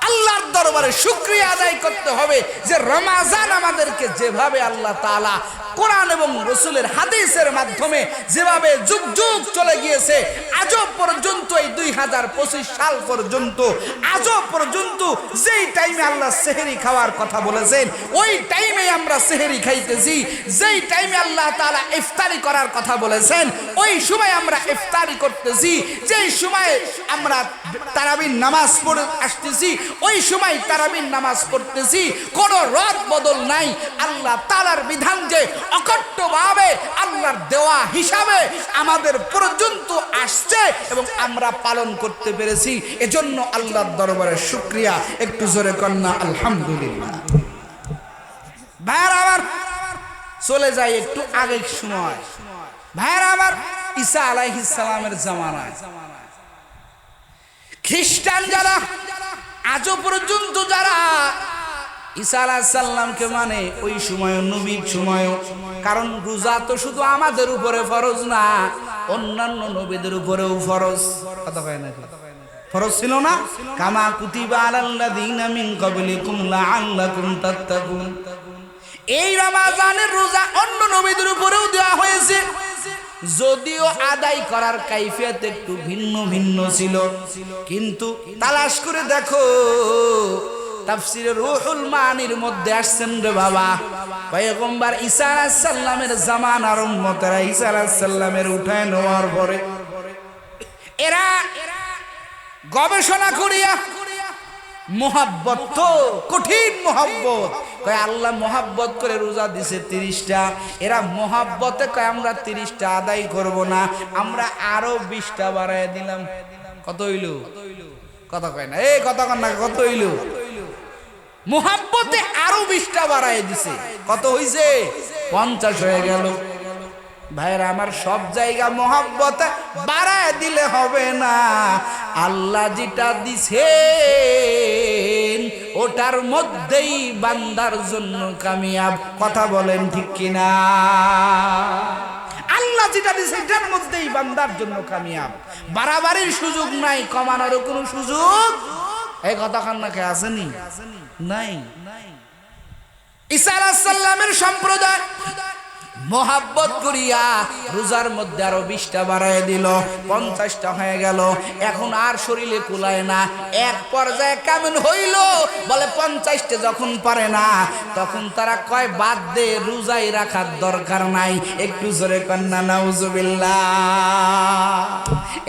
[SPEAKER 1] আল্লাহর দরবারে শুকরিয়া আদায় করতে হবে যে রমাজান আমাদেরকে যেভাবে আল্লাহ তাআলা কোরআন এবং রাসূলের হাদিসের মাধ্যমে যেভাবে যুগ যুগ চলে গিয়েছে, আজও পর্যন্ত এই 2025 সাল পর্যন্ত, আজও পর্যন্ত যেই টাইমে আল্লাহ সেহরি খাওয়ার কথা বলেছেন, ওই টাইমে আমরা সেহরি খাইতেছি। যেই টাইমে আল্লাহ তাআলা ইফতারি করার কথা বলেছেন, ওই সময় আমরা ইফতারি করতেছি। যেই সময় আমরা তারাবির নামাজ পড়ে আসতেছি, ওই সময় তারাবির নামাজ পড়তেছি। কোনো রদ বদল নাই। আল্লাহ তাআলার বিধান যে অকট্টভাবে আল্লাহর দেওয়া হিসাবে আমাদের পর্যন্ত আসছে এবং আমরা পালন করতে পেরেছি, এজন্য আল্লাহর দরবারে শুকরিয়া। একটু জোরে কন্না আলহামদুলিল্লাহ। ভাইয়ের আবার চলে যায় একটু আগের সময়, ভাইয়ের আবার ঈসা আলাইহিস সালামের জামানায় খ্রিস্টান যারা আজও পর্যন্ত যারা ঈসা আলাইহিস সালামকে মানে ওই সময় নবীর সময়, কারণ রোজা তো শুধু আমাদের উপরে ফরজ না, অন্যান্য নবীদের উপরেও ফরজ। কথা কয় না, ফরজ ছিল না? কামা কুতিবা আলাল্লাযীনা মিন ক্বাবলিকুম লাআল্লাকুম তাত্তাকুন। এই রমজানের রোজা অন্য নবীদের উপরেও দেওয়া হয়েছে, যদিও আদায় করার কাইফিয়ত একটু ভিন্ন ভিন্ন ছিল, কিন্তু তালাশ করে দেখো তাফসীরে রূহুল মানির মধ্যে আসছেন রে বাবা, পয়গম্বর ঈসা আলাইহিস সালামের জামানার উম্মতেরা ঈসা আলাইহিস সালামের উঠায় নেওয়ার পরে এরা গবেষণা করিয়া মোহাব্বত, তো কঠিন মোহাব্বত, কয় আল্লাহ মোহাব্বত করে রোজা দিছে 30টা, এরা মোহাব্বতে কয় আমরা 30টা আদায় করব না, আমরা আরো 20টা বাড়ায় দিলাম। কত হইল? কথা কয় না, এই কথা কন না, কত হইল? মোহাব্বতে আরো 20টা বাড়ায় দিছে, কত হইছে? 50 হয়ে গেল। ভাইরা আমার, সব জায়গা মোহাব্বতে বাড়ায় দিলে হবে না, আল্লাহ যেটা দিছেন ওটার মধ্যেই বান্দার জন্য কামিয়াব। কথা বলেন ঠিক কিনা? আল্লাহ যেটা দিছে এটার মধ্যেই বান্দার জন্য কামিয়াব, বাড়াবাড়ির সুযোগ নাই, কমানোর কোনো সুযোগ এই কথা কান্নাকে আসেনি, নাই। ঈসা আলাইহিস সালামের সম্প্রদায় মোহাব্বত করিয়া রোজার মধ্যে আরো 20টা বাড়ায় দিল, 50টা হয়ে গেল। এখন আর শরীরে কুলায় না, এক পর্যায়ে কেমন হইল বলে 50টা যখন পারে না, তখন তারা কয় বাদ দে, রোজাই রাখার দরকার নাই। একটু জোরে কন্যা নাউজুবিল্লাহ।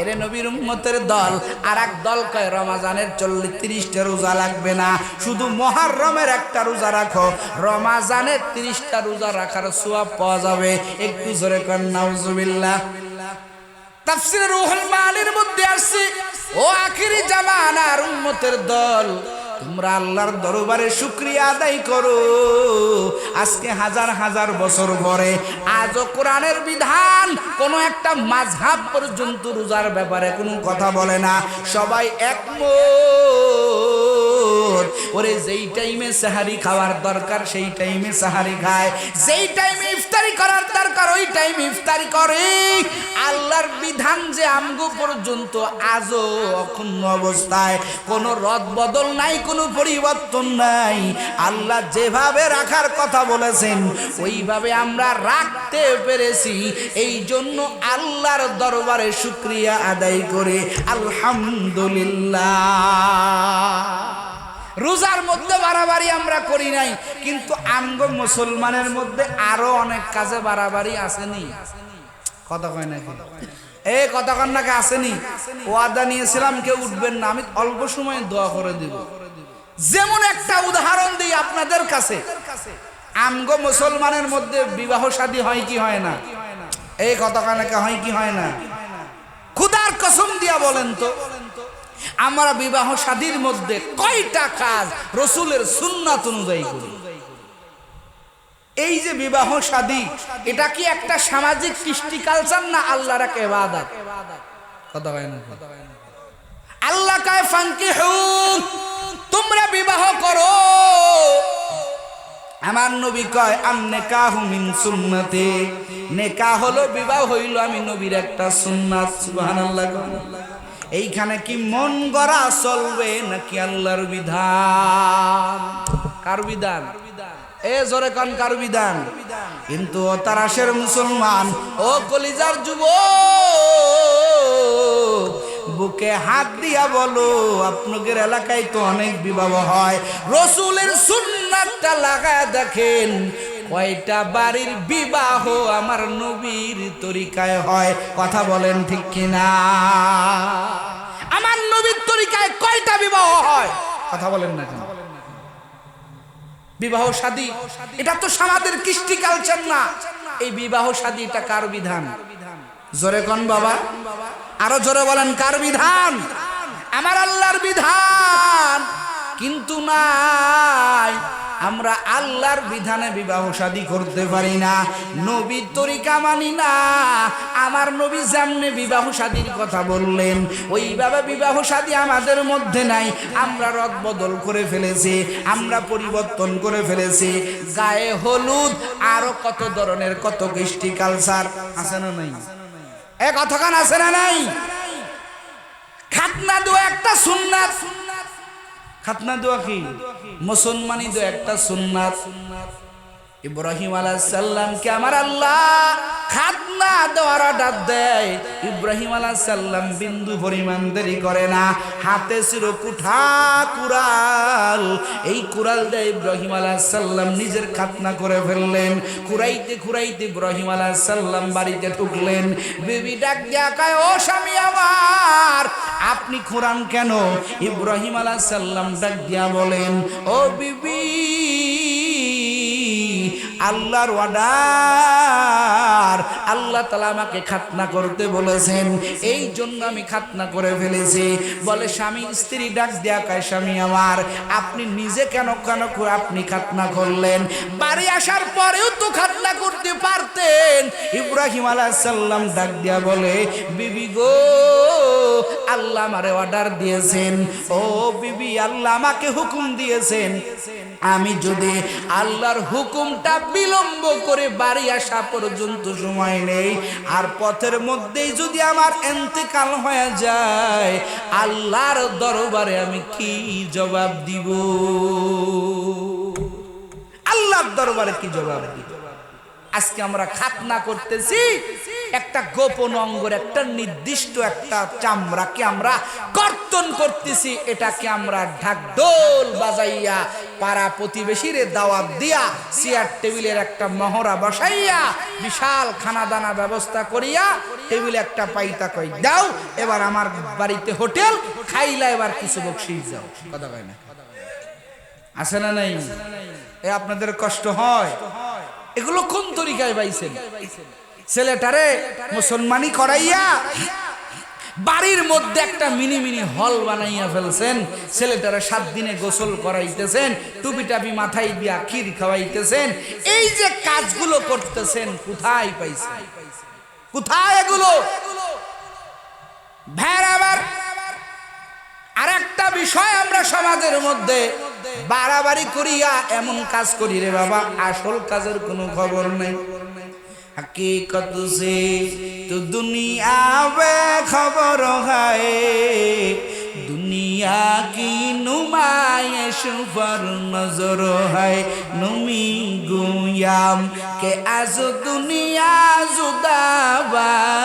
[SPEAKER 1] এরে নবীর উম্মতের দল, আর এক দল কয় রমাজানের 30টা রোজা লাগবে না, শুধু মুহররমের একটা রোজা রাখো, রমাজানের 30টা রোজা রাখার সওয়াব পাওয়া যাবে। একটু জোরে কর নাউজুবিল্লাহ। তাফসীরে রূহুল মানির মধ্যে আসছে, ও আখিরি জামানার উম্মতের দল, তোমরা আল্লাহর দরবারে শুকরিয়া আদায় করো। আজকে হাজার হাজার বছর পরে আজও কোরআনের বিধান কোন একটা মাযহাব পর্যন্ত রোজার ব্যাপারে কোনো কথা বলে না, সবাই একমত। ওরে যেই টাইমে সাহারি খাওয়ার দরকার সেই টাইমে সাহারি খায়, যেই টাইমে ইফতারি করার দরকার ওই টাইমে ইফতারি করে। আল্লাহর বিধান যে আমগো পর্যন্ত আজও অক্ষুণ্ণ অবস্থায়, কোনো রদ বদল নাই, কোনো পরিবর্তন নাই। আল্লাহ যেভাবে রাখার কথা বলেছেন ওইভাবে আমরা রাখতে পেরেছি, এই জন্য আল্লাহর দরবারে শুকরিয়া আদায় করে আলহামদুলিল্লাহ। রোজার মধ্যে বাড়াবাড়ি আমরা করি নাই, কিন্তু আমগো মুসলমানের মধ্যে আরো অনেক কাজে বাড়াবাড়ি আসেনি। কথা কয় নাকি? এই কথা কন নাকি? আসেনি? ওয়াদা নিয়েছিলাম কেউ উঠবেন না, আমি অল্প সময় দোয়া করে দিব। যেমন একটা উদাহরণ দিই আপনাদের কাছে, আমগো মুসলমানের মধ্যে বিবাহ শাদী হয় কি হয় না? এই কথা কয় নাকি? হয় কি হয় না? খুদার কসম দিয়া বলেন তো, আমরা বিবাহ শাদীর মধ্যে কয়টা কাজ রাসূলের সুন্নাত অনুযায়ী করি? এই যে বিবাহ শাদী, এটা কি একটা সামাজিক কৃষ্টি কালচার না আল্লাহর এক ইবাদত? কথা হয় না? আল্লাহ কয় ফানকিহু, তোমরা বিবাহ করো। আমার নবী কয় আন-নিকাহু মিন সুন্নতি, নিকাহ হলো, বিবাহ হইল আমি নবীর একটা সুন্নাত। সুবহানাল্লাহ। এইখানে কি মন গড়া চলবে নাকি আল্লাহর বিধান? কার বিধান? এ জোরে কান, কার বিধান? কিন্তু ও তারাশের মুসলমান, ও কলিজার যুবক, বুকে হাত দিয়া বলো, আপনাদের এলাকায় তো অনেক বিবাহ হয়, রাসূলের সুন্নাতটা লাগায় দেখেন কয়টা বাড়ির বিবাহ আমার নবীর তরিকায় হয়। কথা বলেন ঠিক কিনা? আমার নবীর তরিকায় কয়টা বিবাহ হয়? কথা বলেন না কেন? বিবাহ শাদী এটা তো সমাজের কৃষ্টি কালচার না, এই বিবাহ শাদী এটা কার বিধান? জোরে কোন বাবা, আরো জোরে বলেন, কার বিধান? আমার আল্লাহর বিধান। কিন্তু নাই, আমরা আল্লাহর বিধানে বিবাহ শাদী করতে পারি না, নবীর তরিকা মানি না। আমার নবী যেমনি বিবাহ শাদীর কথা বললেন ওইভাবে বিবাহ শাদী আমাদের মধ্যে নাই। আমরা রদ বদল করে ফেলেছি, আমরা পরিবর্তন করে ফেলেছি। গায়ে হলুদ আরো কত ধরনের কত কৃষ্টি কালচার আছে না নাই? এ কতক্ষণ আছে না নাই? খাতনা দোয়া একটা সুন্নাত। খাতনা দোয়া কি? মুসলমানি দোয়া একটা সুন্নাত। ইব্রাহিম আলাইহিস সালামকে আমার আল্লাহ খাতনা দেওয়ার অর্ডার দেয়। ইব্রাহিম আলাইহিস সালাম বিন্দু পরিমাণ দেরি করে না, হাতে ছিল কুঠা কুড়াল। এই কুড়াল দিয়ে ইব্রাহিম আলাইহিস সালাম নিজের খাতনা করে ফেললেন। কুড়াইতে কুড়াইতে ইব্রাহিম আলাইহিস সালাম বাড়িতে ঢুকলেন। বিবি ডাক দিয়া কয়, ও স্বামী আমার, আপনি খুরান কেন? ইব্রাহিম আলাইহিস সালাম ডাক দিয়া বলেন, ও বিবি, আল্লাহর অর্ডার, আল্লাহ তাআলা আমাকে খাতনা করতে বলেছেন, এই জন্য আমি খাতনা করে ফেলেছি। বলে স্বামী স্ত্রী ডাক দেয়া কয়, স্বামী আমার, আপনি নিজে কেন আপনি খাতনা করলেন? বাড়ি আসার পরেও তো খাতনা করতে পারতেন। ইব্রাহিম আলাইহিস সালাম ডাক দিয়া বলে, বিবি গো, আল্লাহ আমারে অর্ডার দিয়েছেন। ও বিবি, আল্লাহ আমাকে হুকুম দিয়েছেন, আমি যদি আল্লাহর হুকুমটা বিলম্ব করে বাড়ি আসা পর্যন্ত সময় নেই, আর পথের মধ্যেই যদি আমার ইন্তেকাল হয়ে যায়, আল্লাহর দরবারে আমি কি জবাব দিব? আল্লাহর দরবারে কি জবাব দিব? আজকে আমরা খাতনা করতেছি একটা গোপন অঙ্গের একটা নির্দিষ্ট একটা চামড়াকে আমরা কর্তন করতেছি। এটাকে আমরা ঢাকঢোল বাজাইয়া পাড়া প্রতিবেশীরে দাওয়াত দিয়া চেয়ার টেবিলের একটা মহড়া বসাইয়া বিশাল খানা দানা ব্যবস্থা করিয়া টেবিলে একটা পাইতা কই দাও, এবার আমার বাড়িতে হোটেল, খাইলা এবার কিছু বকশিশ দাও। কথা কয় না? আছে না নাই? এ আপনাদের কষ্ট হয়? এগুলো কোন তরিকায় পাইছেন? ছেলেটারে মুসলমানি করাইয়া বাড়ির মধ্যে একটা মিনি মিনি হল বানাইয়া ফেলছেন। ছেলেটারে 7 দিনে গোসল করাইতেছেন, টুপি টাপি মাথায় দিয়া ক্ষীর খাওয়াইতেছেন। এই যে কাজগুলো করতেছেন, কোথায় পাইছেন? কোথায় এগুলো? ভেড়াবার আর একটা বিষয়, আমরা সমাজের মধ্যে বাড়াবাড়ি করিয়া এমন কাজ করি রে বাবা, আসল কাজের কোনো খবর নেই। हकीकत से तो दुनिया बेखबर है, दुनिया की नुमाइश पर नजर है। नुमी गुयाम के आज दुनिया जुदाबाश,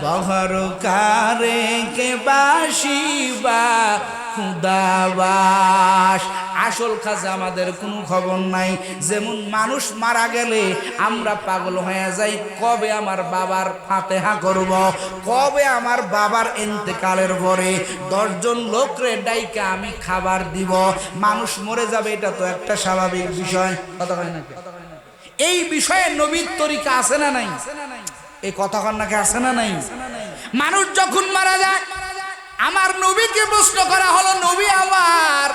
[SPEAKER 1] बहर कारे के बाशिबा খুদাবাস। আসল কাজ আমাদের কোনো খবর নাই। যেমন মানুষ মারা গেলে আমরা পাগল হয়ে যাই, কবে আমার বাবার ফাতেহা করব, কবে আমার বাবার ইন্তেকালের পরে 10 জন লোকরে ডাইকা আমি খাবার দিব। মানুষ মরে যাবে, এটা তো একটা স্বাভাবিক বিষয়। কথা হয় নাকি? এই বিষয়ে নবীর তরিকা আছে না নাই? এই কথা কন নাকি আছে না নাই? মানুষ যখন মারা যায়, আমার নবীকে প্রশ্ন করা হলো, নবী আমার,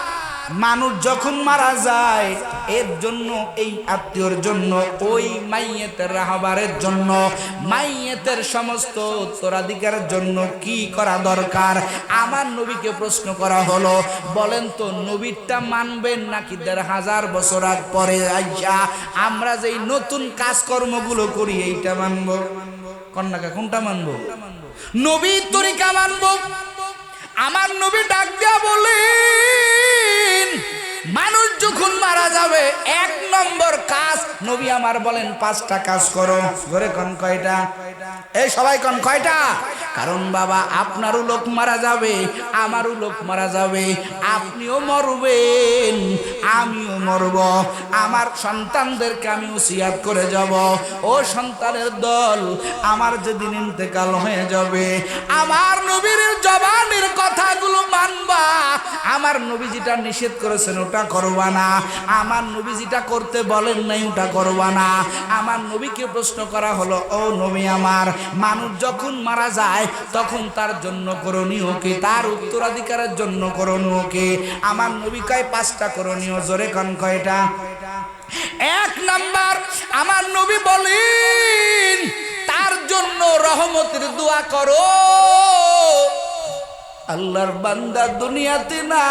[SPEAKER 1] মানুষ যখন মারা যায় এর জন্য, এই আত্মীয়র জন্য, ওই মাইয়েতের রাহবারের জন্য, মাইয়েতের সমস্ত উত্তরাধিকারের জন্য কি করা দরকার? আমার নবীকে প্রশ্ন করা হলো। বলেন তো, নবীরটা মানবেন নাকি 1500 বছর আগ পরে আইসা আমরা যেই নতুন কাজকর্মগুলো করি এইটা মানবো? কন্যাকা কোনটা মানবো? নবীর তরিকা মানবো? আমার নবী ডাক দিয়া বলেন, মানুষ যখন মারা যাবে 1 নম্বর কাজ, নবী আমার বলেন 5টা কাজ করো। ঘরে কোন কয়টা? এই সবাই কোন কয়টা? কারণ বাবা, আপনারও লোক মারা যাবে, আমারও লোক মারা যাবে, আপনিও মরবেন, আমিও মরব। আমার সন্তানদেরকে আমি ওসিয়াত করে যাব, ও সন্তানের দল, আমার যেদিন ইন্তেকাল হয়ে যাবে আমার নবীর জবানের কথাগুলো মানবা। আমার নবী যেটা নিষেধ করেছেন ওটা করবা না, আমার নবী যেটা করতে বলেন নাই ওটা করবা না। আমার নবীকে প্রশ্ন করা হলো, ও নবী আমার, মানুষ যখন মারা যায় তখন তার জন্য করণীয় কি, তার উত্তরাধিকারের জন্য করণীয় কি? আমার নবী কয় 5টা করণীয়। জোরে কোন কয়টা? 1 নাম্বার, আমার নবী বলেন তার জন্য রহমতের দোয়া করো। আল্লাহর বান্দা দুনিয়াতে না